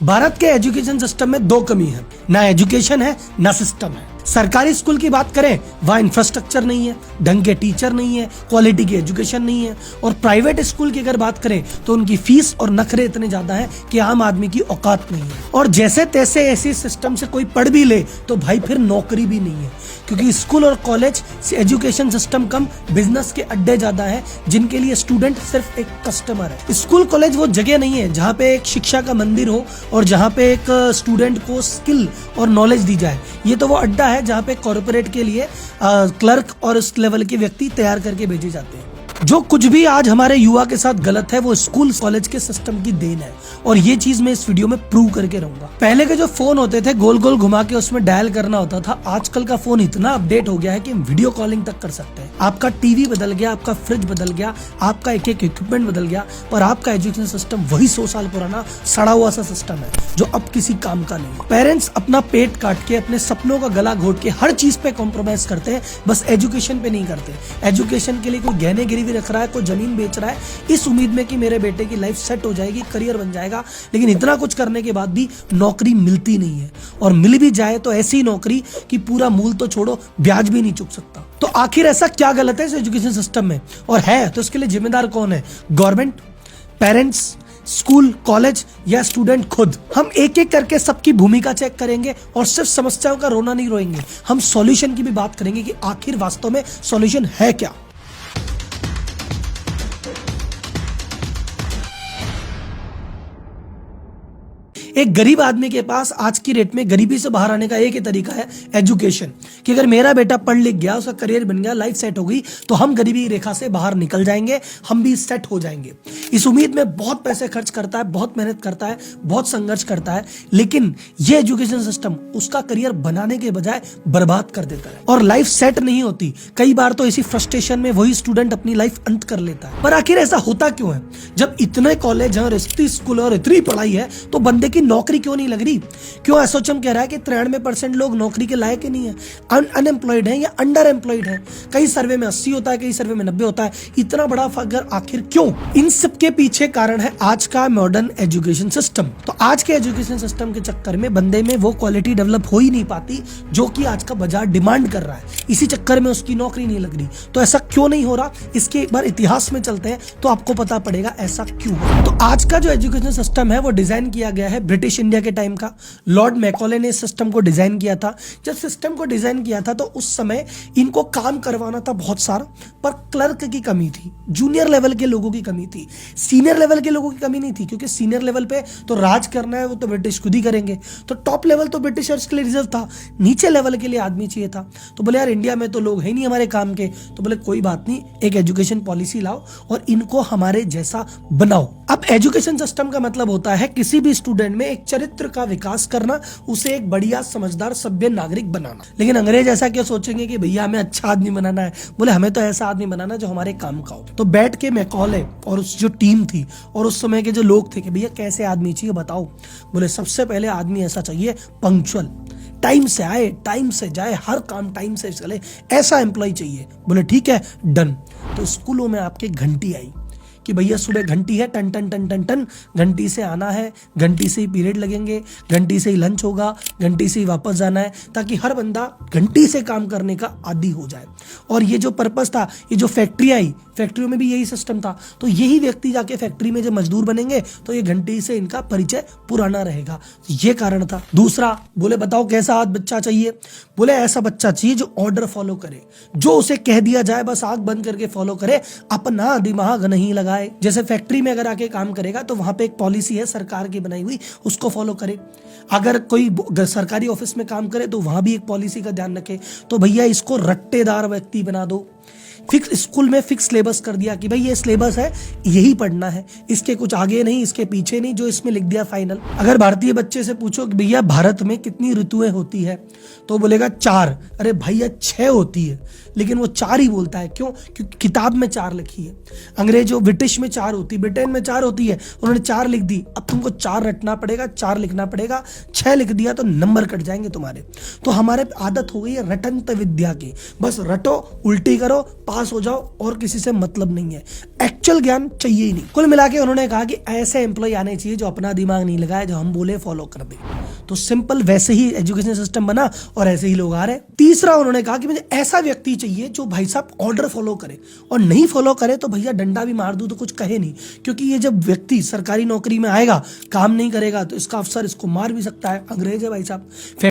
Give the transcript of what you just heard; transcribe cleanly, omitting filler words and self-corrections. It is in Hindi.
भारत के एजुकेशन सिस्टम में दो कमी है, ना एजुकेशन है ना सिस्टम है। सरकारी स्कूल की बात करें, वहाँ इंफ्रास्ट्रक्चर नहीं है, ढंग के टीचर नहीं है, क्वालिटी की एजुकेशन नहीं है। और प्राइवेट स्कूल की अगर बात करें तो उनकी फीस और नखरे इतने ज्यादा हैं कि आम आदमी की औकात नहीं है। और जैसे तैसे ऐसी सिस्टम से कोई पढ़ भी ले तो भाई फिर नौकरी भी नहीं है, क्योंकि स्कूल और कॉलेज से एजुकेशन सिस्टम कम, बिजनेस के अड्डे ज्यादा है जिनके लिए स्टूडेंट सिर्फ एक कस्टमर है। स्कूल कॉलेज वो जगह नहीं है जहाँ पे एक शिक्षा का मंदिर हो और जहाँ पे एक स्टूडेंट को स्किल और नॉलेज दी जाए। ये तो वो अड्डा है जहाँ पे कॉर्पोरेट के लिए क्लर्क और इस लेवल के व्यक्ति तैयार करके भेजे जाते हैं। जो कुछ भी आज हमारे युवा के साथ गलत है वो स्कूल कॉलेज के सिस्टम की देन है, और ये चीज मैं इस वीडियो में प्रूव करके रहूंगा। पहले के जो फोन होते थे गोल गोल घुमा के उसमें डायल करना होता था, आजकल का फोन इतना अपडेट हो गया है कि हम वीडियो कॉलिंग तक कर सकते हैं। आपका टीवी बदल गया, आपका फ्रिज बदल गया, आपका एक एक इक्विपमेंट बदल गया, पर आपका एजुकेशन सिस्टम वही 100 साल पुराना सड़ा हुआ सा सिस्टम है जो अब किसी काम का नहीं। पेरेंट्स अपना पेट काट के अपने सपनों का गला घोट के हर चीज पे कॉम्प्रोमाइज करते हैं, बस एजुकेशन पे नहीं करते। एजुकेशन के लिए कोई गहने गिरवी रख रहा है, कोई जमीन बेच रहा है इस उम्मीद में कि मेरे बेटे की लाइफ सेट हो जाएगी, करियर बन जाएगा। लेकिन इतना कुछ करने के बाद भी नौकरी मिलती नहीं है, और मिल भी जाए तो ऐसी नौकरी कि पूरा मूल तो छोड़ो ब्याज भी नहीं चुक सकता। तो आखिर ऐसा क्या गलत है इस एजुकेशन सिस्टम में, और है तो इसके लिए जिम्मेदार कौन है? गवर्नमेंट, पेरेंट्स, स्कूल, कॉलेज या स्टूडेंट खुद? हम एक एक करके सबकी भूमिका चेक करेंगे और सिर्फ समस्याओं का रोना नहीं रोएंगे, हम सॉल्यूशन की भी बात करेंगे कि आखिर वास्तव में सॉल्यूशन है क्या। एक गरीब आदमी के पास आज की डेट में गरीबी से बाहर आने का एक ही तरीका है, एजुकेशन। कि अगर मेरा बेटा पढ़ लिख गया, उसका करियर बन गया, लाइफ सेट हो गई, तो हम गरीबी रेखा से बाहर निकल जाएंगे, हम भी सेट हो जाएंगे। इस उम्मीद में बहुत पैसे खर्च करता है, बहुत मेहनत करता है, बहुत संघर्ष करता है, लेकिन ये एजुकेशन सिस्टम उसका करियर बनाने के बजाय बर्बाद कर देता है और लाइफ सेट नहीं होती। कई बार तो इसी फ्रस्ट्रेशन में वही स्टूडेंट अपनी लाइफ अंत कर लेता है। पर आखिर ऐसा होता क्यों है? जब इतने कॉलेज और इतनी स्कूल और इतनी पढ़ाई है तो बंदे की नौकरी क्यों नहीं लग रही? क्यों एसोचम कह रहा है कि 93% लोग नौकरी के लायक ही नहीं है, अनएम्प्लॉयड है या अंडर एम्प्लॉयड है। कई सर्वे में 80 होता है, कई सर्वे में 90 होता है। इतना बड़ा फर्क आखिर क्यों? इन सब के पीछे कारण है आज का मॉडर्न एजुकेशन सिस्टम। तो आज के एजुकेशन सिस्टम के चक्कर में बंदे में वो क्वालिटी डेवलप हो ही नहीं पाती जो कि आज का बाजार डिमांड कर रहा है। इसी चक्कर में उसकी नौकरी नहीं लग रही। तो ऐसा क्यों नहीं हो रहा, इसके एक बार इतिहास में चलते हैं तो आपको पता पड़ेगा ऐसा क्यों। तो आज का जो एजुकेशन सिस्टम है वो डिजाइन किया गया है ब्रिटिश इंडिया के टाइम का। लॉर्ड मैकॉले ने इस सिस्टम को डिजाइन किया था। जब सिस्टम को डिजाइन किया था तो उस समय इनको काम करवाना था बहुत सारा, पर क्लर्क की कमी थी, जूनियर लेवल के लोगों की कमी थी, सीनियर लेवल के लोगों की कमी नहीं थी, क्योंकि सीनियर लेवल पे तो राज करना है वो तो ब्रिटिश खुद ही करेंगे। तो टॉप लेवल तो ब्रिटिशर्स के लिए रिजर्व था, नीचे लेवल के लिए आदमी चाहिए था। तो बोले यार इंडिया में तो लोग है नहीं हमारे काम के, तो बोले कोई बात नहीं, एक एजुकेशन पॉलिसी लाओ और इनको हमारे जैसा बनाओ। अब एजुकेशन सिस्टम का मतलब होता है किसी भी स्टूडेंट में एक चरित्र का विकास करना, उसे एक बढ़िया समझदार सभ्य नागरिक बनाना। लेकिन अंग्रेज ऐसा क्या सोचेंगे कि भैया हमें अच्छा आदमी बनाना है? बोले हमें तो ऐसा आदमी बनाना जो हमारे काम का हो। तो बैठ के मैकॉले और उस जो टीम थी और उस समय के जो लोग थे कि भैया कैसे आदमी चाहिए बताओ। बोले सबसे पहले आदमी ऐसा चाहिए पंक्चुअल, टाइम से आए, टाइम से जाए, हर काम टाइम से चले, ऐसा एम्प्लॉय चाहिए। बोले ठीक है, डन। तो स्कूलों में आपके घंटी आई कि भैया सुबह घंटी है, टन टन टन टन टन, घंटी से आना है, घंटी से ही पीरियड लगेंगे, घंटी से ही लंच होगा, घंटी से ही वापस जाना है, ताकि हर बंदा घंटी से काम करने का आदी हो जाए। और ये जो पर्पस था, ये जो फैक्ट्री आई, फैक्ट्रियों में भी यही सिस्टम था। तो यही व्यक्ति जाके फैक्ट्री में जब मजदूर बनेंगे तो ये घंटी से इनका परिचय पुराना रहेगा। तो ये कारण था। दूसरा, बोले बताओ कैसा आज बच्चा चाहिए? बोले ऐसा बच्चा चाहिए जो ऑर्डर फॉलो करे, जो उसे कह दिया जाए बस आंख बंद करके फॉलो करे, अपना दिमाग नहीं लगाए। जैसे फैक्ट्री में अगर आके काम करेगा तो वहां पे एक पॉलिसी है सरकार की बनाई हुई, उसको फॉलो करे। अगर कोई सरकारी ऑफिस में काम करे तो वहां भी एक पॉलिसी का ध्यान रखे। तो भैया इसको रट्टेदार व्यक्ति बना दो। फिक्स स्कूल में फिक्स सिलेबस कर दिया कि भाई ये सिलेबस है, यही पढ़ना है, इसके कुछ आगे नहीं, इसके पीछे नहीं, जो इसमें लिख दिया फाइनल। अगर भारतीय बच्चे से पूछो कि भैया भारत में कितनी ऋतुएं होती है, तो बोलेगा 4। अरे भैया 6 होती है, लेकिन वो 4 ही बोलता है। क्यों? क्योंकि किताब में 4 लिखी है। अंग्रेजों ब्रिटिश में 4 होती, ब्रिटेन में 4 होती है, उन्होंने 4 लिख दी। अब तुमको 4 रटना पड़ेगा, 4 लिखना पड़ेगा। 6 लिख दिया तो नंबर कट जाएंगे तुम्हारे। तो हमारे आदत हो गई है रटंत विद्या की, बस रटो, उल्टी करो, पास पास हो जाओ और किसी से मतलब नहीं है, एक्चुअल ज्ञान चाहिए ही नहीं। कुल मिला के उन्होंने कहा कि ऐसे एम्प्लॉय आने चाहिए जो अपना दिमाग नहीं लगाए, जो हम बोले फॉलो कर दे। तो सिंपल वैसे ही एजुकेशन सिस्टम बना और ऐसे ही लोग आ रहे। तीसरा उन्होंने कहा कि मुझे ऐसा व्यक्ति चाहिए जो भाई साहब ऑर्डर फॉलो करे, और नहीं फॉलो करे तो भैया डंडा भी मार दूं तो कुछ कहे नहीं, क्योंकि ये जब व्यक्ति सरकारी नौकरी में आएगा, काम नहीं करेगा तो इसका अफसर इसको मार भी सकता है। अंग्रेज है भाई साहब।